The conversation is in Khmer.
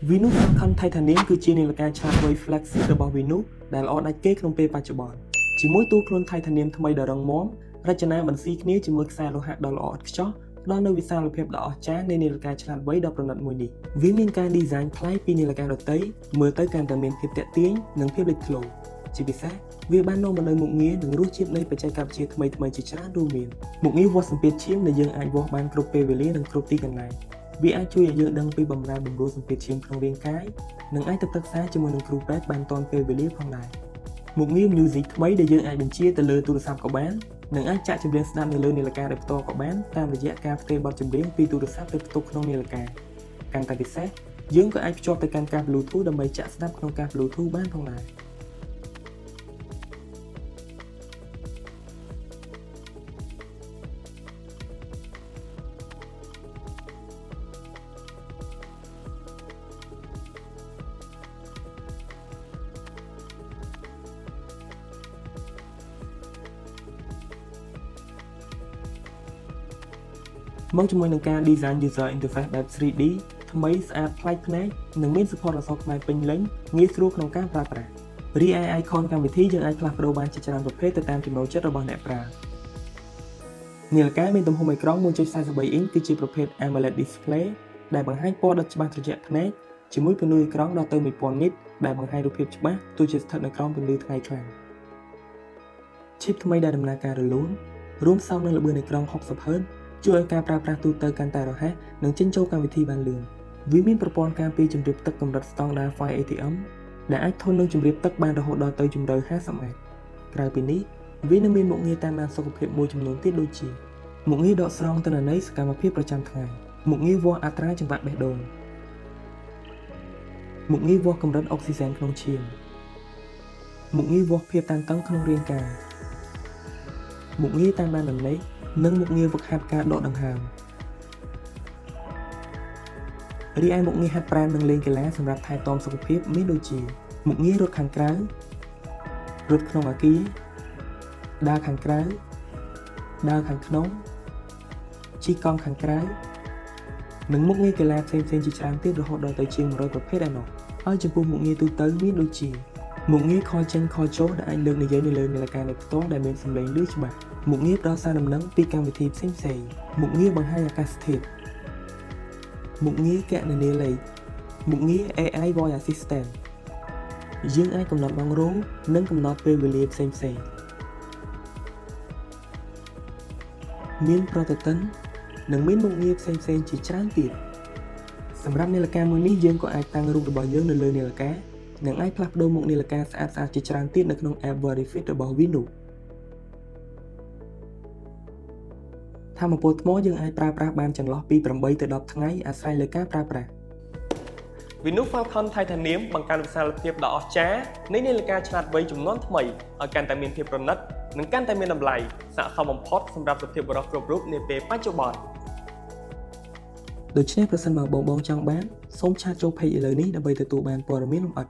Venus Falcon Titanium គឺជានាឡិកាឆ្លាតវៃ flagship របស់ Venus ដែលល្អដាច់គេក្នុងពេលបច្ចុប្បន្នជាមួយតួខ្លួន Titanium ថ្មីដ៏រឹងមាំរចនាបន្ស៊ីគ្នាជាមួយខ្សែលោហៈដ៏ល្អឥតខ្ចោះផ្ដល់នូវវិសាលភាពដ៏អស្ចារ្យនៃនាឡិកាឆ្លាតវៃដ៏ប្រណិតមួយនេះវាមានការ design ប្លែកពីនាឡិកាដទៃមើលទៅកាន់តែមានភាពទាក់ទាញនិងភាពលេចធ្លោជាពិសេសវាបាននាំមកនូវមុខងារនិងរសជាតិនៃបច្ចេកវិទ្យាថ្មីៗជាច្រើនរួមមានមុខងារវាស់សម្ពាធឈាមដែលយើងអាចវាស់បានគ្រប់ពេលវេលានិងគ្រប់ទីកន្លែងវាអាចជួយឲ្យយើងដឹងពីបម្រែបម្រួលសម្ពាធឈាមក្នុងរាងកាយនិងអាចទៅប្រឹក្សាជាមួយនឹងគ្រូពេទ្យបានទាន់ពេលវេលាផងដែរមុខងារ Music ថ្មីដែលយើងអាចបញ្ជាទៅលើទូរស័ព្ទក៏បាននិងអាចចាក់ចម្រៀងស្ដាប់នៅលើនាឡិកាដោយផ្ទាល់ក៏បានតាមរយៈការផ្ទេរបទចម្រៀងពីទូរស័ព្ទទៅផ្ទុកក្នុងនាឡិកាកាន់តែពិសេសយើងក៏អាចភ្ជាប់ទៅកាន់កាស Bluetooth ដើម្បីចាក់ស្ដាប់ក្នុងកាស Bluetooth បានផងដែរមកជាមួយនឹងការ design user interface បែប 3D ថ្មីស្អាតប្លែកភ្នែកនិងមាន support អក្សរខ្មែរពេញលេញងាយស្រួលក្នុងការប្រើប្រាស់រីឯ icon កម្មវិធីយើងអាចផ្លាស់ប្ដូរបានជាច្រើនប្រភេទទៅតាមចំណូលចិត្តរបស់អ្នកប្រើនាឡិកាមានទំហំអេក្រង់ 1.43 អ៊ីនគឺជាប្រភេទ AMOLED display ដែលបង្ហាញពណ៌ដិតច្បាស់ត្រជាក់ភ្នែកជាមួយពន្លឺអេក្រង់ដល់ទៅ 1000 nit ដែលបង្ហាញរូបភាពច្បាស់ទោះជាស្ថិតនៅក្រោមពន្លឺថ្ងៃខ្លាំង chip ថ្មីដែលដំណើរការរលូនរួមផ្សំនឹងល្បឿនអេក្រង់ 60Hz ជួយឲ្យការប្រើប្រាស់ទូទៅកាន់តែរហ័សនិងចេញចូលកម្មវិធីបានលឿនវាមានប្រព័ន្ធការពារជម្រាបទឹកកម្រិតស្តង់ដារ Fire ATM ដែលអាចធន់នឹងជម្រាបទឹកបានរហូតដល់ទៅជម្រៅ 50 ម៉ែត្រក្រៅពីនេះវានឹងមានមុខងារតាមដានសុខភាពមួយចំនួនទៀតដូចជាមុខងារដកស្រង់ទិន្នន័យសកម្មភាពប្រចាំថ្ងៃមុខងារវាស់អត្រាចង្វាក់បេះដូងមុខងារវាស់កម្រិតអុកស៊ីសែនក្នុងឈាមមុខងារវាស់ភាពតានតឹងក្នុងរាងកាយមុខងារតាមដានដំណេកនិងមុខងារហ្វឹកហាត់ការដកដង្ហើមរីឯមុខងារហាត់ប្រាណនិងលេងកីឡាសម្រាប់ថែទាំសុខភាពមានដូចជាមុខងាររត់ខាងក្រៅរត់ក្នុងអគារដើរខាងក្រៅដើរខាងក្នុងជិះកង់ខាងក្រៅនិងមុខងារកីឡាផ្សេងៗជាច្រើនទៀតរហូតដល់ទៅជាង100ប្រភេទឯណោះហើយចំពោះមុខងារទូទៅមានដូចជាមុខងារខលចេញខលចូលដែលអាចលើកនិយាយនៅលើនាឡិកានៃផ្ទាល់ដែលមានសំឡេងលឺច្បាស់មុខងារផ្ដល់សារដំណឹងពីកម្មវិធីផ្សេងៗមុខងារបង្ហាញអាកាសធាតុមុខងារគណនាលេខមុខងារ AI Voice Assistant យើងអាចកំណត់ម៉ោងរោងនិងកំណត់ពេលវេលាផ្សេងៗមានប្រតិទិននិងមានមុខងារផ្សេងៗជាច្រើនទៀតសម្រាប់នាឡិកាមួយនេះយើងក៏អាចតាំងរូបរបស់យើងនៅលើនាឡិកានិងអាចផ្លាស់ប្ដូរមុខនាឡិកាស្អាតៗជាច្រើនទៀតនៅក្នុង app Verifit របស់ Venus ថាមពលថ្មយើងអាចប្រើប្រាស់បានចន្លោះពី8ទៅ10ថ្ងៃអាស្រ័យលើការប្រើប្រាស់ Venus Falcon Titanium បង្កើនវិសាលភាពដ៏អស្ចារ្យនៃនាឡិកាឆ្លាតវៃជំនាន់ថ្មីឲ្យកាន់តែមានភាពប្រណិតនិងកាន់តែមានតម្លៃស័ក្តិសមបំផុតសម្រាប់សុភាពបុរសគ្រប់រូបនាពេលបច្ចុប្បន្នដូច្នេះប្រសិនបើបងចង់បានសូមឆាតចូល page ឥឡូវនេះដើម្បីទទួលបានព័ត៌មានលម្អិត